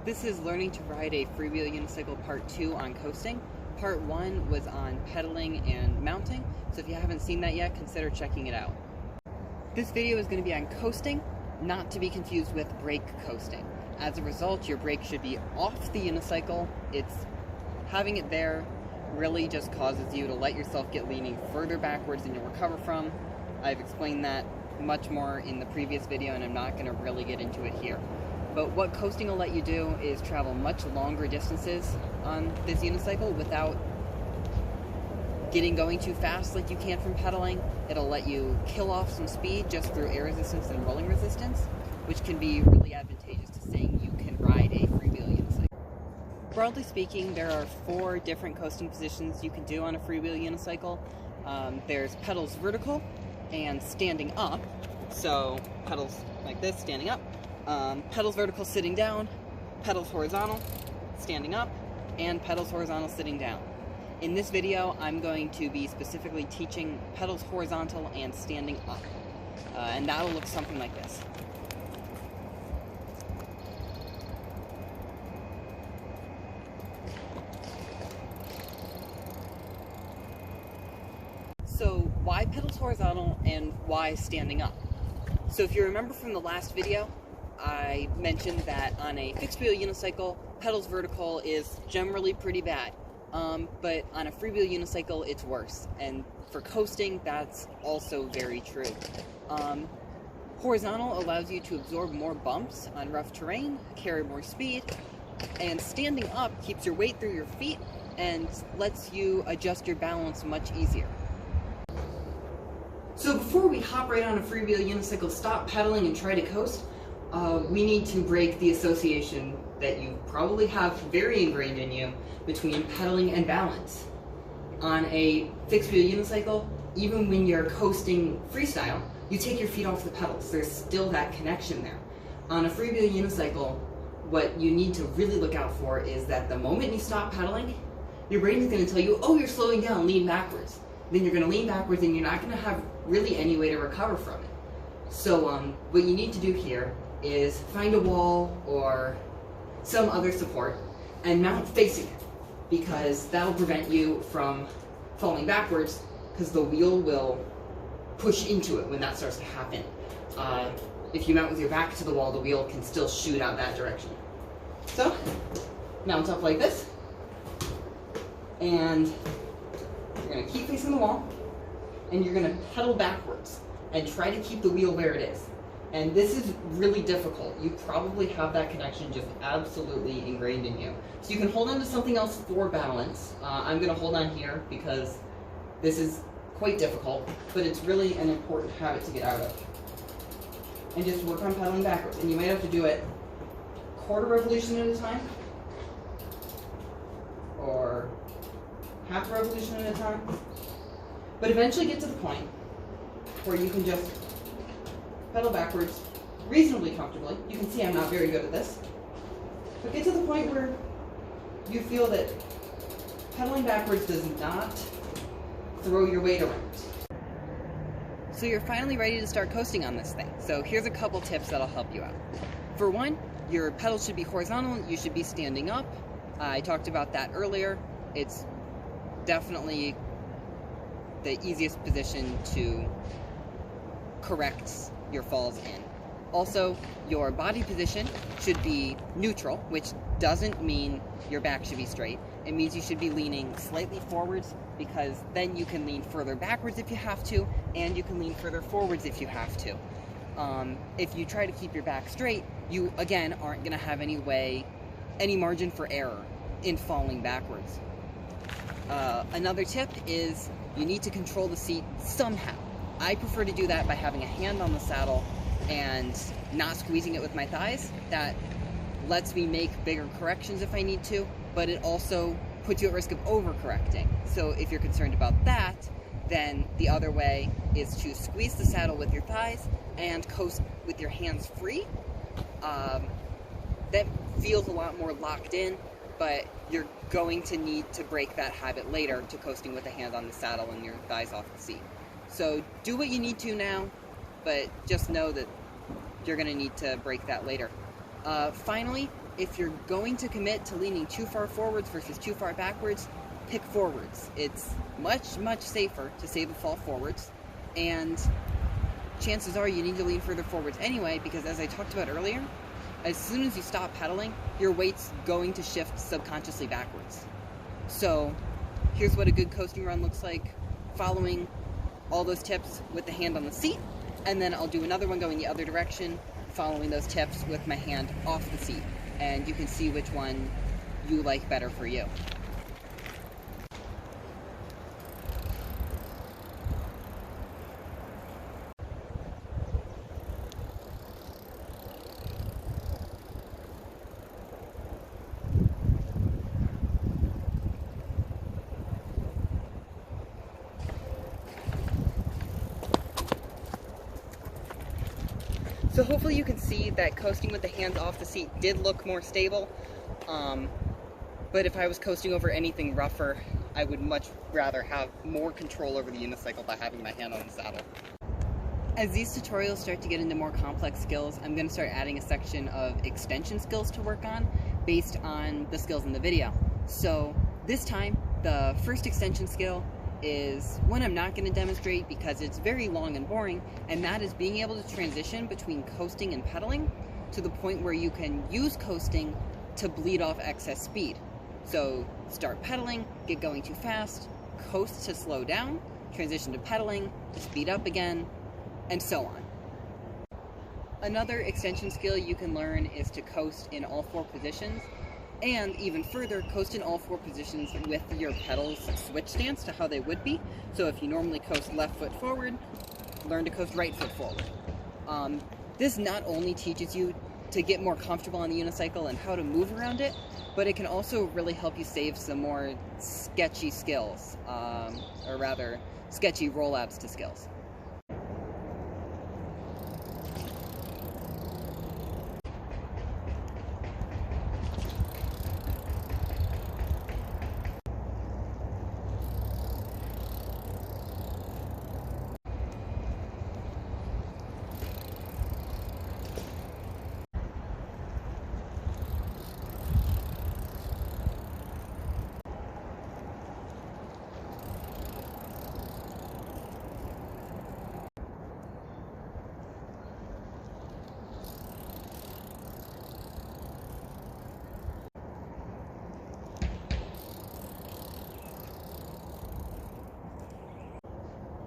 This is Learning to Ride a Freewheel Unicycle Part 2 on coasting. Part 1 was on pedaling and mounting, so if you haven't seen that yet, consider checking it out. This video is going to be on coasting, not to be confused with brake coasting. As a result, your brake should be off the unicycle. Having it there really just causes you to let yourself get leaning further backwards than you'll recover from. I've explained that much more in the previous video, and I'm not going to really get into it here. But what coasting will let you do is travel much longer distances on this unicycle without going too fast like you can from pedaling. It'll let you kill off some speed just through air resistance and rolling resistance, which can be really advantageous to saying you can ride a freewheel unicycle. Broadly speaking, there are 4 different coasting positions you can do on a freewheel unicycle. There's pedals vertical and standing up, so pedals like this, standing up. Pedals vertical sitting down, pedals horizontal standing up, and pedals horizontal sitting down. In this video, I'm going to be specifically teaching pedals horizontal and standing up, and that'll look something like this. So why pedals horizontal and why standing up? So if you remember from the last video, I mentioned that on a fixed wheel unicycle, pedals vertical is generally pretty bad, but on a freewheel unicycle, it's worse. And for coasting, that's also very true. Horizontal allows you to absorb more bumps on rough terrain, carry more speed, and standing up keeps your weight through your feet and lets you adjust your balance much easier. So before we hop right on a freewheel unicycle, stop pedaling and try to coast, we need to break the association that you probably have very ingrained in you between pedaling and balance. On a fixed wheel unicycle, even when you're coasting freestyle, you take your feet off the pedals. There's still that connection there. On a freewheel unicycle, what you need to really look out for is that the moment you stop pedaling, your brain is going to tell you, oh, you're slowing down, lean backwards. Then you're going to lean backwards and you're not going to have really any way to recover from it. So what you need to do here is find a wall or some other support and mount facing it, because that'll prevent you from falling backwards, because the wheel will push into it when that starts to happen. If you mount with your back to the wall, the wheel can still shoot out that direction. So, mount up like this, and you're going to keep facing the wall, and you're going to pedal backwards and try to keep the wheel where it is. And this is really difficult. You probably have that connection just absolutely ingrained in you. So you can hold on to something else for balance. I'm going to hold on here because this is quite difficult, but it's really an important habit to get out of. And just work on pedaling backwards. And you might have to do it quarter revolution at a time, or half revolution at a time. But eventually get to the point where you can just pedal backwards reasonably comfortably. You can see I'm not very good at this. But get to the point where you feel that pedaling backwards does not throw your weight around. So you're finally ready to start coasting on this thing. So here's a couple tips that'll help you out. For one, your pedals should be horizontal, you should be standing up. I talked about that earlier. It's definitely the easiest position to correct your falls in. Also, your body position should be neutral, which doesn't mean your back should be straight. It means you should be leaning slightly forwards, because then you can lean further backwards if you have to, and you can lean further forwards if you have to. If you try to keep your back straight, you again aren't going to have any margin for error in falling backwards. Another tip is you need to control the seat somehow. I prefer to do that by having a hand on the saddle and not squeezing it with my thighs. That lets me make bigger corrections if I need to, but it also puts you at risk of overcorrecting. So if you're concerned about that, then the other way is to squeeze the saddle with your thighs and coast with your hands free. That feels a lot more locked in, but you're going to need to break that habit later to coasting with a hand on the saddle and your thighs off the seat. So do what you need to now, but just know that you're going to need to break that later. Finally, if you're going to commit to leaning too far forwards versus too far backwards, pick forwards. It's much, much safer to save a fall forwards, and chances are you need to lean further forwards anyway, because as I talked about earlier, as soon as you stop pedaling, your weight's going to shift subconsciously backwards. So here's what a good coasting run looks like, following all those tips with the hand on the seat, and then I'll do another one going the other direction, following those tips with my hand off the seat, and you can see which one you like better for you. So hopefully you can see that coasting with the hands off the seat did look more stable, but if I was coasting over anything rougher, I would much rather have more control over the unicycle by having my hand on the saddle. As these tutorials start to get into more complex skills, I'm going to start adding a section of extension skills to work on based on the skills in the video. So this time, the first extension skill is one I'm not going to demonstrate because it's very long and boring, and that is being able to transition between coasting and pedaling to the point where you can use coasting to bleed off excess speed. So start pedaling, get going too fast, coast to slow down, transition to pedaling, to speed up again, and so on. Another extension skill you can learn is to coast in all four positions, and even further, coast in all four positions with your pedals switch stance to how they would be. So if you normally coast left foot forward, learn to coast right foot forward. This not only teaches you to get more comfortable on the unicycle and how to move around it, but it can also really help you save some more sketchy skills, or rather, sketchy rollouts to skills.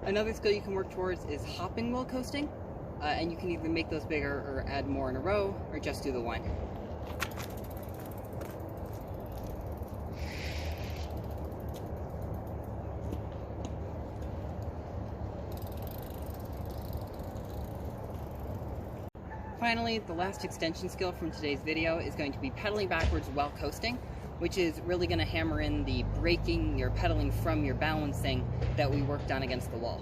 Another skill you can work towards is hopping while coasting, and you can either make those bigger or add more in a row, or just do the one. Finally, the last extension skill from today's video is going to be pedaling backwards while coasting, which is really going to hammer in the braking or pedaling from your balancing that we worked on against the wall.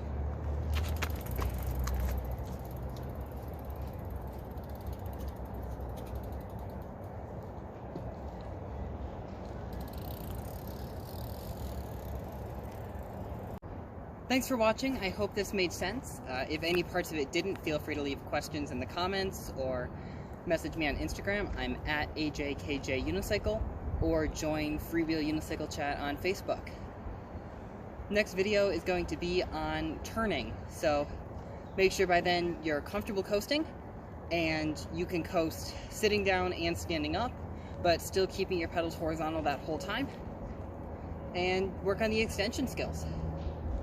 Thanks for watching. I hope this made sense. If any parts of it didn't, feel free to leave questions in the comments or message me on Instagram. I'm at AJKJ or join Freewheel Unicycle chat on Facebook. Next video is going to be on turning, so make sure by then you're comfortable coasting and you can coast sitting down and standing up, but still keeping your pedals horizontal that whole time, and work on the extension skills.